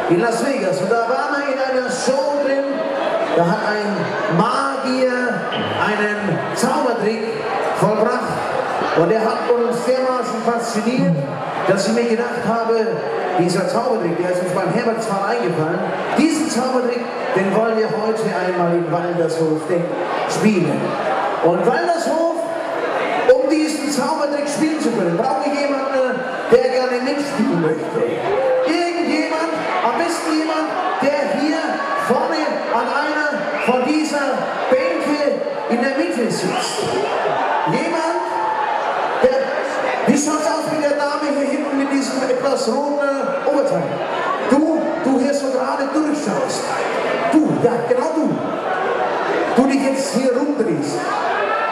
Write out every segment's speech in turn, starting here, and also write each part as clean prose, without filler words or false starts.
in Las Vegas. Und da waren wir in einer Show drin, da hat ein Magier einen Zaubertrick vollbracht. Und der hat uns dermaßen fasziniert, dass ich mir gedacht habe, dieser Zaubertrick, der ist uns beim Herbert zwar eingefallen, diesen Zaubertrick, den wollen wir heute einmal in Waldershof spielen. Und Waldershof, um diesen Zaubertrick spielen zu können, brauche ich jemanden, der gerne mitspielen möchte. Irgendjemand, am besten jemand, der hier vorne an einer von dieser Bänke in der Mitte sitzt. Jemand, wie schaut's aus mit der Dame hier hinten mit diesem etwas roten Oberteil? Du hier so gerade durchschaust. Du, ja, genau du. Du dich jetzt hier rumdrehst.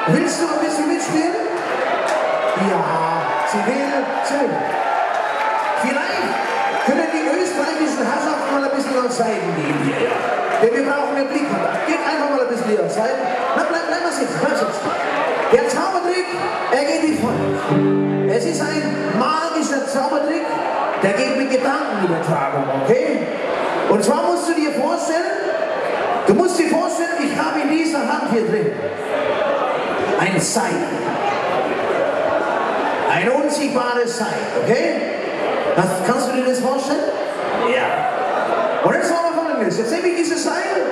Willst du ein bisschen mitspielen? Ja, sie will. Vielleicht können die österreichischen Herrschaften mal ein bisschen an Seiten gehen hier. Denn wir brauchen einen Blickkontakt. Geht einfach mal ein bisschen hier an Seiten. Na, bleib mal sitzen, bleib sitzen. Der Zaubertrick, er geht wie folgt. Es ist ein magischer Zaubertrick, der geht mit Gedankenübertragung, okay? Und zwar musst du dir vorstellen, ich habe in dieser Hand hier drin ein Seil. Ein unsichtbares Seil, okay? Kannst du dir das vorstellen? Ja. Und jetzt machen wir Folgendes. Jetzt nehme ich dieses Seil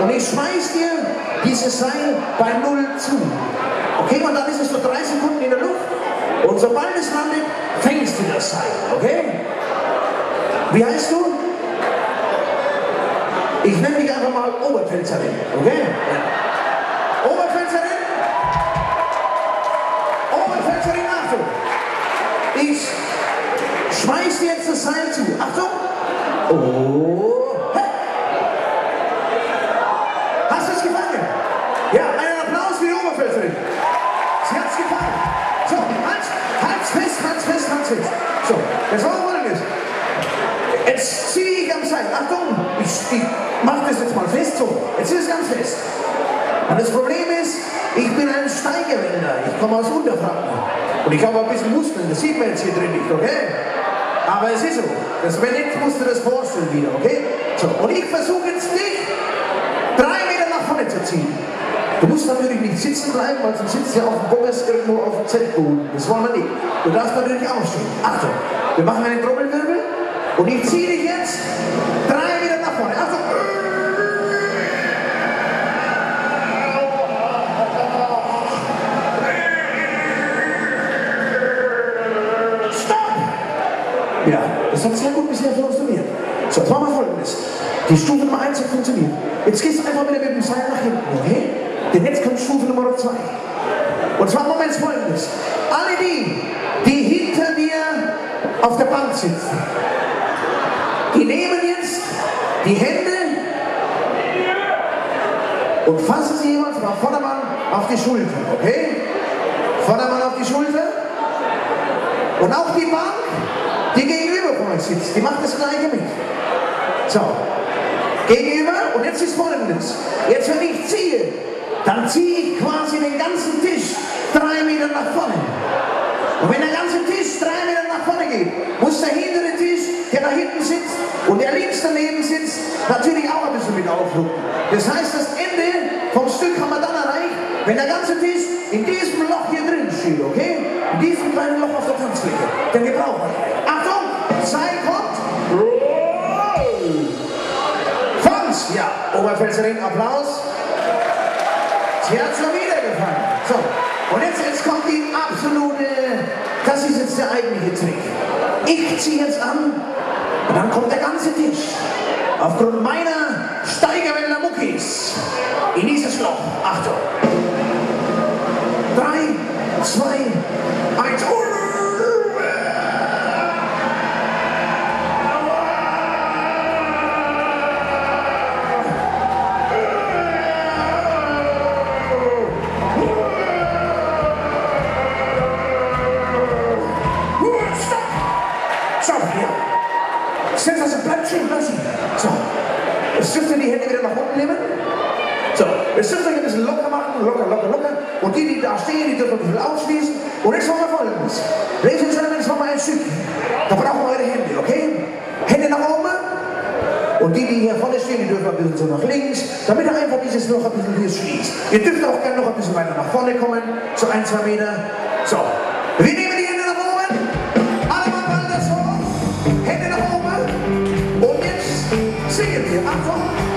und ich schmeiß dir dieses Seil bei 0 zu. Okay, und dann ist es für 3 Sekunden in der Luft. Und sobald es landet, fängst du das Seil, okay? Wie heißt du? Ich nenne dich einfach mal Oberpfälzerin, okay? Ja. Oberpfälzerin? Oberpfälzerin, Achtung! Ich schmeiß dir jetzt das Seil zu. Achtung! Oh! Hey. Hast du es gefangen? Ja, einen Applaus für die Oberpfälzerin. Sie hat es gefangen. So, Hans fest. So, das war folgendes. Jetzt ziehe ich am Seil. Achtung, ich mache das jetzt mal fest. So, jetzt ist es ganz fest. Und das Problem ist, ich bin ein Steigerwälder. Ich komme aus Unterfranken. Und ich habe ein bisschen Muskeln. Das sieht man jetzt hier drin nicht, okay? Aber es ist so. Das Bennett musst du das vorstellen wieder, okay? So, und ich versuche jetzt dich 3 Meter nach vorne zu ziehen. Du musst natürlich nicht sitzen bleiben, weil sonst sitzt ja auf dem Bobbers irgendwo auf dem Zeltboden. Das wollen wir nicht. Du darfst natürlich aufstehen. Achtung, wir machen einen Trommelwirbel und ich ziehe dich jetzt 3 Meter nach vorne. Achtung! Stopp! Ja, das hat sehr gut bisher funktioniert. So, jetzt machen wir Folgendes. Die Stufe Nummer 1 hat funktioniert. Jetzt gehst du einfach wieder mit dem Seil nach hinten, okay? Denn jetzt kommt Stufe Nummer 2. Und zwar machen wir jetzt Folgendes. Alle die hinter dir auf der Bank sitzen, die nehmen jetzt die Hände und fassen sie jeweils von Vordermann auf die Schulter, okay? Vordermann auf die Schulter. Und auch die Bank, die gegenüber von euch sitzt, die macht das Gleiche mit. So, gegenüber, und jetzt ist Folgendes. Jetzt, wenn ich ziehe, dann ziehe ich quasi den ganzen Tisch 3 Meter nach vorne. Und wenn der ganze Tisch 3 Meter nach vorne geht, muss der hintere Tisch, der da hinten sitzt und der links daneben sitzt, natürlich auch ein bisschen mit aufrücken. Das heißt, das Ende vom Stück haben wir dann erreicht, wenn der ganze Tisch in diesem Loch hier drin steht, okay? In diesem kleinen Loch auf der Tanzfläche. Denn wir brauchen euch. Achtung, Seil kommt. Franz, ja, Oberpfälzerin, Applaus. Sie hat schon wieder gefangen. So, und jetzt kommt die absolute, das ist jetzt der eigentliche Trick. Ich ziehe jetzt an und dann kommt der ganze Tisch aufgrund meiner Steigerwälder Muckis in dieses Loch. Achtung. 3, 2, 1. So, jetzt dürft ihr die Hände wieder nach unten nehmen. So, jetzt dürft ihr ein bisschen locker machen, locker. Und die da stehen, die dürfen ein bisschen aufschließen. Und jetzt machen wir Folgendes. Ladies and Gentlemen, jetzt machen wir ein Stück. Da brauchen wir eure Hände, okay? Hände nach oben. Und die hier vorne stehen, die dürfen ein bisschen so nach links, damit er einfach dieses Loch ein bisschen hier schließt. Ihr dürft auch gerne noch ein bisschen weiter nach vorne kommen, so 1, 2 Meter. So, wir nehmen die Hände nach oben, alle mal das hoch, Hände nach oben und jetzt singen wir. Achtung!